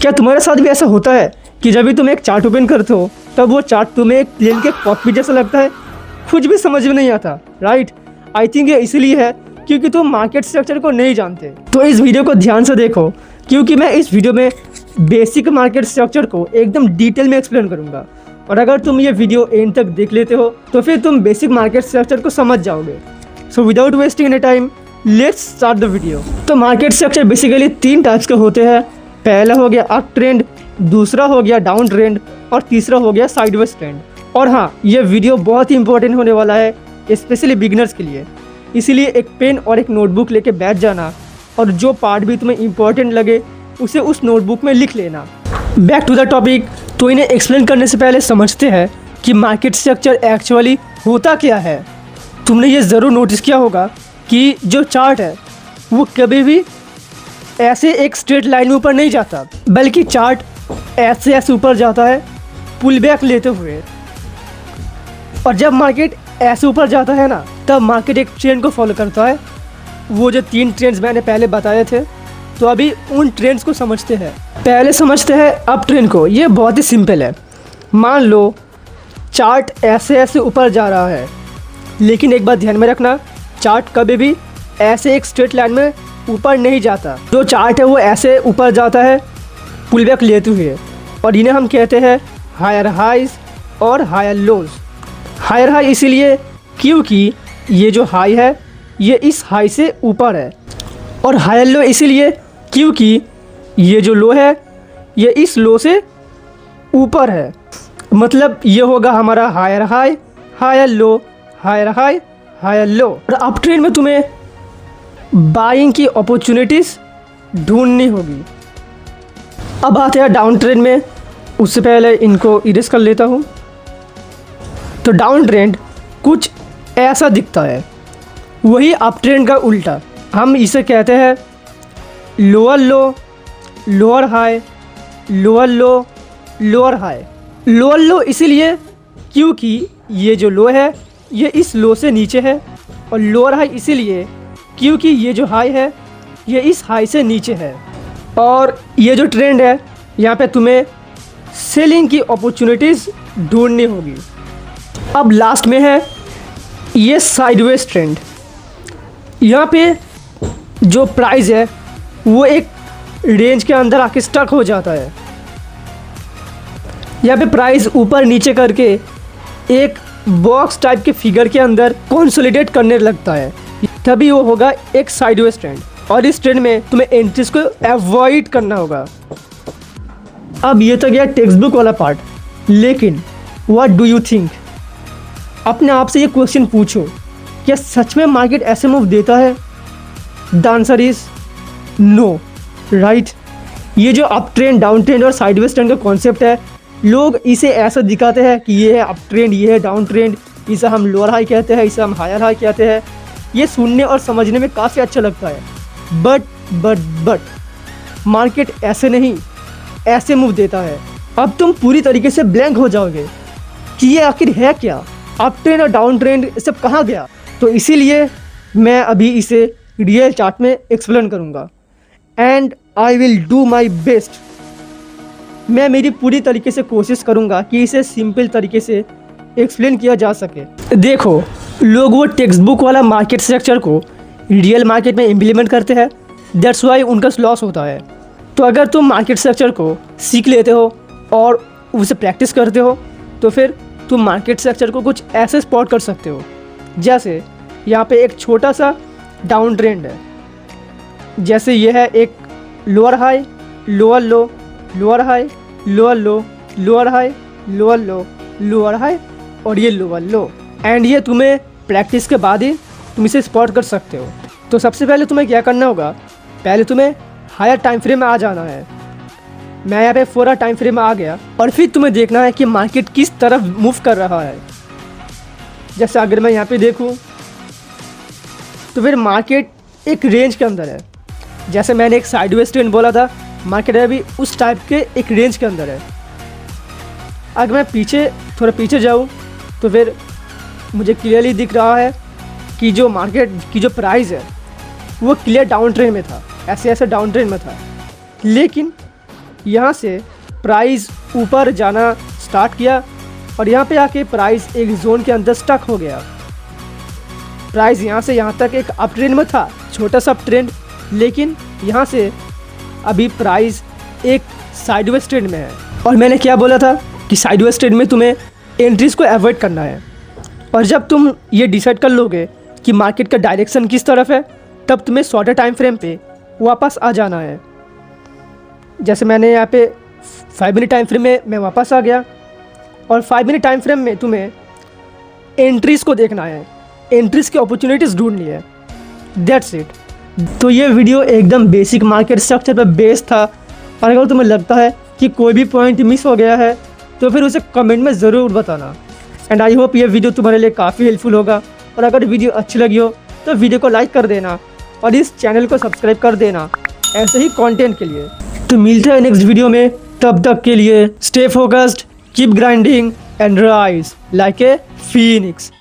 क्या तुम्हारे साथ भी ऐसा होता है कि जब भी तुम एक चार्ट ओपन करते हो तब वो चार्ट तुम्हें एक प्लेन के कॉकपिट जैसा लगता है, कुछ भी समझ में नहीं आता, राइट? आई थिंक ये इसलिए है क्योंकि तुम मार्केट स्ट्रक्चर को नहीं जानते। तो इस वीडियो को ध्यान से देखो क्योंकि मैं इस वीडियो में बेसिक मार्केट स्ट्रक्चर को एकदम डिटेल में एक्सप्लेन करूँगा, और अगर तुम ये वीडियो एंड तक देख लेते हो तो फिर तुम बेसिक मार्केट स्ट्रक्चर को समझ जाओगे। So without wasting any time let's start the video. तो मार्केट स्ट्रक्चर बेसिकली 3 टाइप्स के होते हैं। पहला हो गया अप ट्रेंड, दूसरा हो गया डाउन ट्रेंड और तीसरा हो गया साइडवेज ट्रेंड। और हाँ, ये वीडियो बहुत ही इंपॉर्टेंट होने वाला है स्पेशली बिगिनर्स के लिए, इसीलिए एक पेन और एक नोटबुक लेके बैठ जाना और जो पार्ट भी तुम्हें इंपॉर्टेंट लगे उसे उस नोटबुक में लिख लेना। Back to the topic. तो इन्हें एक्सप्लेन करने से पहले समझते हैं कि मार्केट स्ट्रक्चर एक्चुअली होता क्या है। तुमने ये ज़रूर नोटिस किया होगा कि जो चार्ट है वो कभी भी ऐसे एक स्ट्रेट लाइन में ऊपर नहीं जाता, बल्कि चार्ट ऐसे ऐसे ऊपर जाता है पुल बैक लेते हुए। और जब मार्केट ऐसे ऊपर जाता है ना, तब मार्केट एक ट्रेंड को फॉलो करता है। वो जो 3 ट्रेंड्स मैंने पहले बताए थे, तो अभी उन ट्रेंड्स को समझते हैं। पहले समझते हैं अप ट्रेंड को। ये बहुत ही सिंपल है। मान लो चार्ट ऐसे ऐसे ऊपर जा रहा है, लेकिन एक बात ध्यान में रखना, चार्ट कभी भी ऐसे एक स्ट्रेट लाइन में ऊपर नहीं जाता। जो चार्ट है वो ऐसे ऊपर जाता है पुल बैक लेते हुए, और इन्हें हम कहते हैं हायर हाइज और हायर लोज। हायर हाई इसीलिए क्योंकि ये जो हाई है ये इस हाई से ऊपर है, और हायर लो इसीलिए क्योंकि ये जो लो है ये इस लो से ऊपर है। मतलब ये होगा हमारा higher high, higher low, higher high, higher low. और अप ट्रेंड में तुम्हें बाइंग की अपॉर्चुनिटीज़ ढूंढनी होगी। अब आते हैं डाउन ट्रेंड में। उससे पहले इनको इरेज कर लेता हूँ। तो डाउन ट्रेंड कुछ ऐसा दिखता है, वही अप ट्रेंड का उल्टा। हम इसे कहते हैं लोअर लो, लोअर हाई, लोअर लो, लोअर हाई। लोअर लो इसीलिए क्योंकि ये जो लो है ये इस लो से नीचे है, और लोअर हाई इसीलिए क्योंकि ये जो हाई है ये इस हाई से नीचे है। और ये जो ट्रेंड है यहाँ पे तुम्हें सेलिंग की अपॉर्चुनिटीज़ ढूंढनी होगी। अब लास्ट में है ये साइडवेज ट्रेंड। यहाँ पे जो प्राइस है वो एक रेंज के अंदर आके स्टक हो जाता है। यहाँ पे प्राइस ऊपर नीचे करके एक बॉक्स टाइप के फिगर के अंदर कंसोलिडेट करने लगता है, तभी वो होगा एक साइडवेज ट्रेंड। और इस ट्रेंड में तुम्हें एंट्रीज को अवॉइड करना होगा। अब ये तो गया टेक्स्ट बुक वाला पार्ट, लेकिन व्हाट डू यू थिंक? अपने आप से ये क्वेश्चन पूछो, क्या सच में मार्केट ऐसे मूव देता है? The answer is no, right? ये जो अप ट्रेंड, डाउन ट्रेंड और साइडवेज ट्रेंड का कॉन्सेप्ट है, लोग इसे ऐसा दिखाते हैं कि ये है अप ट्रेंड, ये है डाउन ट्रेंड, इसे हम लोअर हाई कहते हैं, इसे हम हायर हाई कहते हैं। ये सुनने और समझने में काफ़ी अच्छा लगता है, बट मार्केट ऐसे नहीं, ऐसे मूव देता है। अब तुम पूरी तरीके से ब्लैंक हो जाओगे कि ये आखिर है क्या, अप ट्रेंड और डाउन ट्रेंड सब कहाँ गया। तो इसीलिए मैं अभी इसे रियल चार्ट में एक्सप्लेन करूँगा, and I will do my best. मैं मेरी पूरी तरीके से कोशिश करूँगा कि इसे सिंपल तरीके से एक्सप्लेन किया जा सके। देखो, लोग वो टेक्स्ट बुक वाला मार्केट स्ट्रक्चर को रियल मार्केट में इम्प्लीमेंट करते हैं, दैट्स वाई उनका लॉस होता है। तो अगर तुम मार्केट स्ट्रक्चर को सीख लेते हो और उसे प्रैक्टिस करते हो तो फिर तुम मार्केट स्ट्रक्चर को कुछ ऐसे स्पॉट कर सकते हो। जैसे यहाँ पे एक छोटा सा डाउन ट्रेंड है, जैसे ये है एक लोअर हाई, लोअर लो, लोअर हाई, लोअर लो, लोअर हाई, लोअर लो, लोअर हाई, और ये लोअर लो। एंड ये तुम्हें प्रैक्टिस के बाद ही तुम इसे स्पॉट कर सकते हो। तो सबसे पहले तुम्हें क्या करना होगा, पहले तुम्हें हायर टाइम फ्रेम में आ जाना है। मैं यहाँ पे 4 टाइम फ्रेम में आ गया, और फिर तुम्हें देखना है कि मार्केट किस तरफ मूव कर रहा है। जैसे अगर मैं यहाँ पे देखूँ तो फिर मार्केट एक रेंज के अंदर है। जैसे मैंने एक साइडवेज ट्रेंड बोला था, मार्केट अभी उस टाइप के एक रेंज के अंदर है। अगर मैं थोड़ा पीछे जाऊँ तो फिर मुझे क्लियरली दिख रहा है कि जो मार्केट की जो प्राइस है वो क्लियर डाउन ट्रेंड में था, ऐसे ऐसे डाउन ट्रेंड में था। लेकिन यहाँ से प्राइस ऊपर जाना स्टार्ट किया और यहाँ पे आके प्राइस एक जोन के अंदर स्टक हो गया। प्राइस यहाँ से यहाँ तक एक अप ट्रेंड में था, छोटा सा अप ट्रेंड, लेकिन यहाँ से अभी प्राइस एक साइडवेज ट्रेंड में है। और मैंने क्या बोला था कि साइडवेज ट्रेंड में तुम्हें एंट्रीज को अवॉइड करना है। और जब तुम ये डिसाइड कर लोगे कि मार्केट का डायरेक्शन किस तरफ है, तब तुम्हें शॉर्टर टाइम फ्रेम पे वापस आ जाना है। जैसे मैंने यहाँ पे 5 मिनट टाइम फ्रेम में मैं वापस आ गया और 5 मिनट टाइम फ्रेम में तुम्हें एंट्रीज़ को देखना है, एंट्रीज़ की अपॉर्चुनिटीज़ ढूंढनी है। That's it. तो ये वीडियो एकदम बेसिक मार्केट स्ट्रक्चर पर बेस्ड था और अगर तुम्हें लगता है कि कोई भी पॉइंट मिस हो गया है तो फिर उसे कमेंट में ज़रूर बताना। एंड आई होप ये वीडियो तुम्हारे लिए काफ़ी हेल्पफुल होगा। और अगर वीडियो अच्छी लगी हो तो वीडियो को लाइक कर देना और इस चैनल को सब्सक्राइब कर देना ऐसे ही कंटेंट के लिए। तो मिलते हैं नेक्स्ट वीडियो में, तब तक के लिए stay focused, keep grinding and rise like a Phoenix.